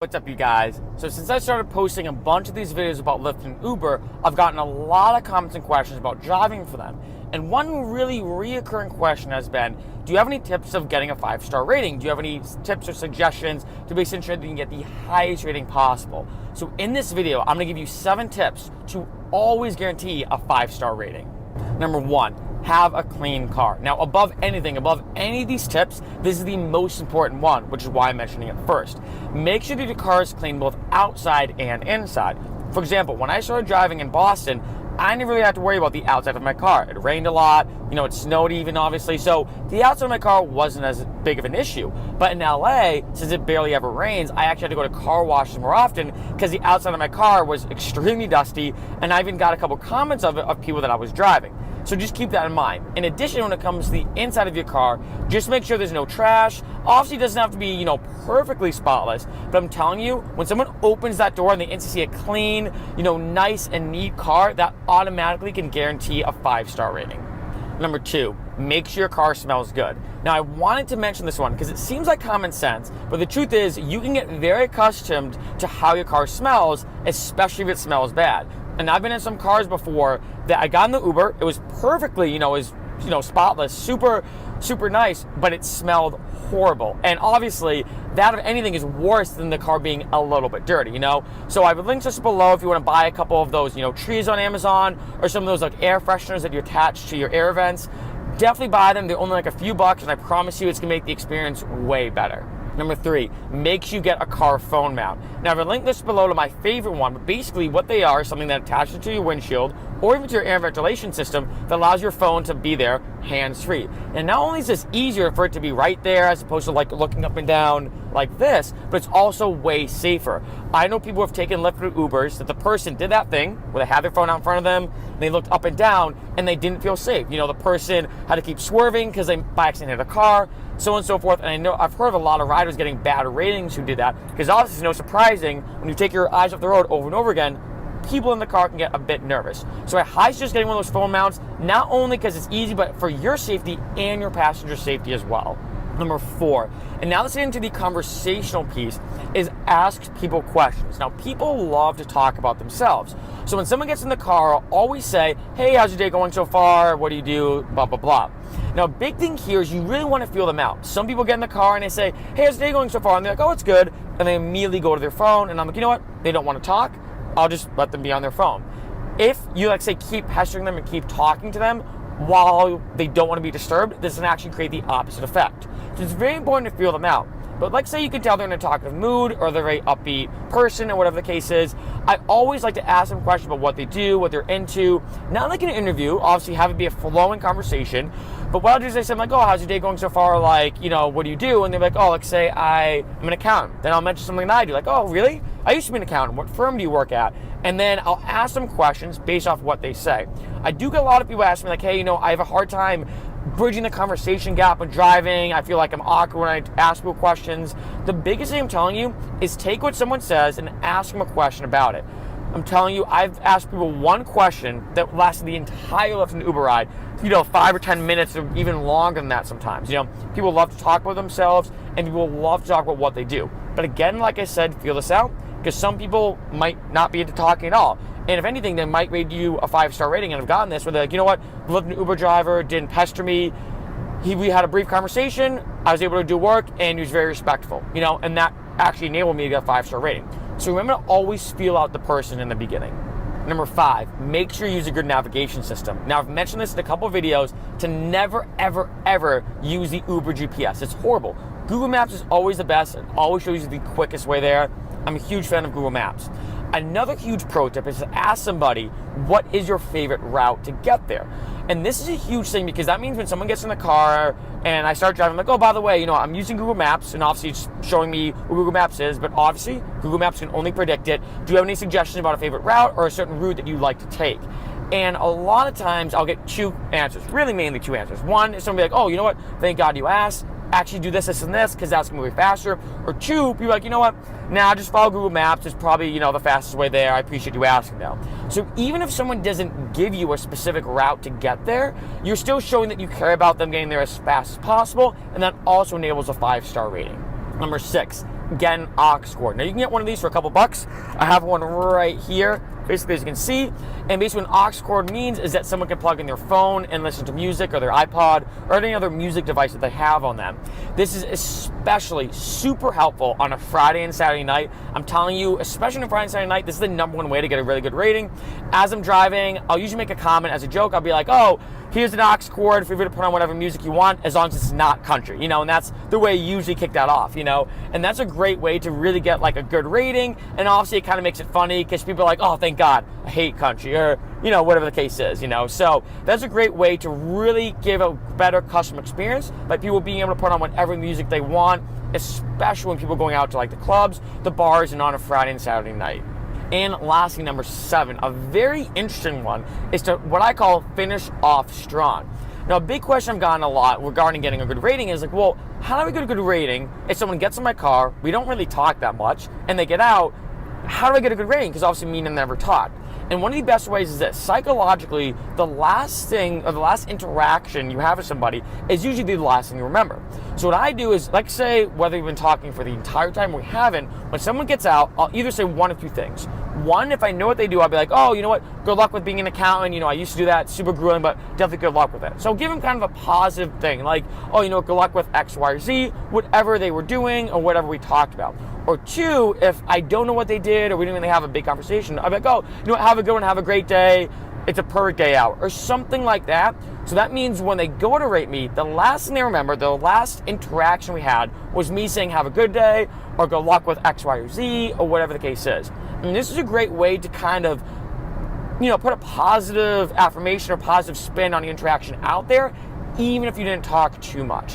What's up, you guys? So since I started posting a bunch of these videos about Lyft and Uber, I've gotten a lot of comments and questions about driving for them. And one really reoccurring question has been, do you have any tips of getting a 5-star rating? Do you have any tips or suggestions to make sure that you can get the highest rating possible? So in this video, I'm gonna give you 7 tips to always guarantee a 5-star rating. Number 1, have a clean car. Now, above anything, above any of these tips, this is the most important one, which is why I'm mentioning it first. Make sure that your car is clean both outside and inside. For example, when I started driving in Boston, I never really had to worry about the outside of my car. It rained a lot, it snowed even, obviously, so the outside of my car wasn't as big of an issue. But in LA, since it barely ever rains, I actually had to go to car washes more often because the outside of my car was extremely dusty, and I even got a couple comments of people that I was driving. So just keep that in mind. In addition, when it comes to the inside of your car, just make sure there's no trash. Obviously, it doesn't have to be, perfectly spotless, but I'm telling you, when someone opens that door and they instantly see a clean, nice and neat car, that automatically can guarantee a 5-star rating. Number 2, make sure your car smells good. Now, I wanted to mention this one because it seems like common sense, but the truth is you can get very accustomed to how your car smells, especially if it smells bad. And I've been in some cars before that I got in the Uber. It was perfectly, spotless, super, super nice, but it smelled horrible. And obviously, that if anything is worse than the car being a little bit dirty, So I would link this below if you want to buy a couple of those, trees on Amazon or some of those like air fresheners that you attach to your air vents. Definitely buy them. They're only like a few bucks, and I promise you it's gonna make the experience way better. Number 3, make sure you get a car phone mount. Now, I've linked this below to my favorite one, but basically what they are is something that attaches to your windshield or even to your air ventilation system that allows your phone to be there hands-free. And not only is this easier for it to be right there as opposed to like looking up and down like this, but it's also way safer. I know people have taken Lyft or Ubers that the person did that thing where they had their phone out in front of them and they looked up and down and they didn't feel safe. The person had to keep swerving because they by accident hit a car, so on and so forth. And I know I've heard of a lot of riders getting bad ratings who did that because obviously it's no surprising when you take your eyes off the road over and over again, people in the car can get a bit nervous. So I highly suggest getting one of those phone mounts, not only because it's easy, but for your safety and your passenger safety as well. Number 4, and now let's get into the conversational piece, is ask people questions. Now, people love to talk about themselves. So when someone gets in the car, always say, hey, how's your day going so far? What do you do? Blah, blah, blah. Now, a big thing here is you really want to feel them out. Some people get in the car and they say, hey, how's your day going so far? And they're like, oh, it's good. And they immediately go to their phone. And I'm like, you know what? They don't want to talk. I'll just let them be on their phone. If you, keep pestering them and keep talking to them while they don't want to be disturbed, this can actually create the opposite effect. So it's very important to feel them out. But let's say you can tell they're in a talkative mood or they're a very upbeat person or whatever the case is. I always like to ask them questions about what they do, what they're into. Not like an interview, obviously have it be a flowing conversation. But what I'll do is I say, oh, how's your day going so far? What do you do? And they're like, oh, say I'm an accountant. Then I'll mention something that I do. Like, oh, really? I used to be an accountant. What firm do you work at? And then I'll ask them questions based off what they say. I do get a lot of people asking me hey, I have a hard time bridging the conversation gap when driving. I feel like I'm awkward when I ask people questions. The biggest thing I'm telling you is take what someone says and ask them a question about it. I'm telling you, I've asked people one question that lasted the entire Lyft and Uber ride, 5 or 10 minutes or even longer than that sometimes. People love to talk about themselves and people love to talk about what they do. But again, like I said, feel this out because some people might not be into talking at all. And if anything, they might rate you a 5-star rating. And I've gotten this where they're like, you know what, the Lyft and Uber driver didn't pester me. We had a brief conversation. I was able to do work and he was very respectful, and that actually enabled me to get a 5-star rating. So remember to always feel out the person in the beginning. Number 5, make sure you use a good navigation system. Now, I've mentioned this in a couple of videos to never, ever, ever use the Uber GPS. It's horrible. Google Maps is always the best. It always shows you the quickest way there. I'm a huge fan of Google Maps. Another huge pro tip is to ask somebody, what is your favorite route to get there? And this is a huge thing because that means when someone gets in the car and I start driving, I'm like, oh, by the way, I'm using Google Maps and obviously it's showing me what Google Maps is, but obviously Google Maps can only predict it. Do you have any suggestions about a favorite route or a certain route that you like to take? And a lot of times I'll get 2 answers, really mainly 2 answers. One is somebody like, oh, you know what? Thank God you asked. Actually do this, this, and this because that's going to be faster. Or 2, people are like, you know what? Nah, just follow Google Maps. It's probably, the fastest way there. I appreciate you asking though. So even if someone doesn't give you a specific route to get there, you're still showing that you care about them getting there as fast as possible, and that also enables a 5-star rating. Number 6, get an Aux Cord. Now you can get one of these for a couple bucks. I have one right here, basically, as you can see. And basically what an Aux Cord means is that someone can plug in their phone and listen to music, or their iPod, or any other music device that they have on them. This is especially super helpful on a Friday and Saturday night. I'm telling you, especially on a Friday and Saturday night, this is the #1 way to get a really good rating. As I'm driving, I'll usually make a comment as a joke. I'll be like, oh, here's an Aux Cord for you to put on whatever music you want, as long as it's not country, and that's the way you usually kick that off, and that's a great way to really get like a good rating. And obviously it kind of makes it funny because people are like, oh, thank God, I hate country, or whatever the case is, so that's a great way to really give a better customer experience by people being able to put on whatever music they want, especially when people are going out to like the clubs, the bars, and on a Friday and Saturday night. And lastly, number 7, a very interesting one, is to what I call finish off strong. Now, a big question I've gotten a lot regarding getting a good rating is like, well, how do I get a good rating if someone gets in my car, we don't really talk that much, and they get out, how do I get a good rating? Because obviously me and them never talk. And one of the best ways is that psychologically, the last thing, or the last interaction you have with somebody is usually the last thing you remember. So what I do is, like say, whether we've been talking for the entire time or we haven't, when someone gets out, I'll either say one of two things. One, if I know what they do, I'll be like, oh, you know what, good luck with being an accountant, I used to do that, super grueling, but definitely good luck with it. So give them kind of a positive thing, like, oh, good luck with X, Y, or Z, whatever they were doing, or whatever we talked about. Or 2, if I don't know what they did, or we didn't really have a big conversation, I'll be like, oh, have a good one, have a great day, it's a perfect day out, or something like that. So that means when they go to rate me, the last thing they remember, the last interaction we had, was me saying have a good day, or good luck with X, Y, or Z, or whatever the case is. And this is a great way to kind of, put a positive affirmation or positive spin on the interaction out there, even if you didn't talk too much.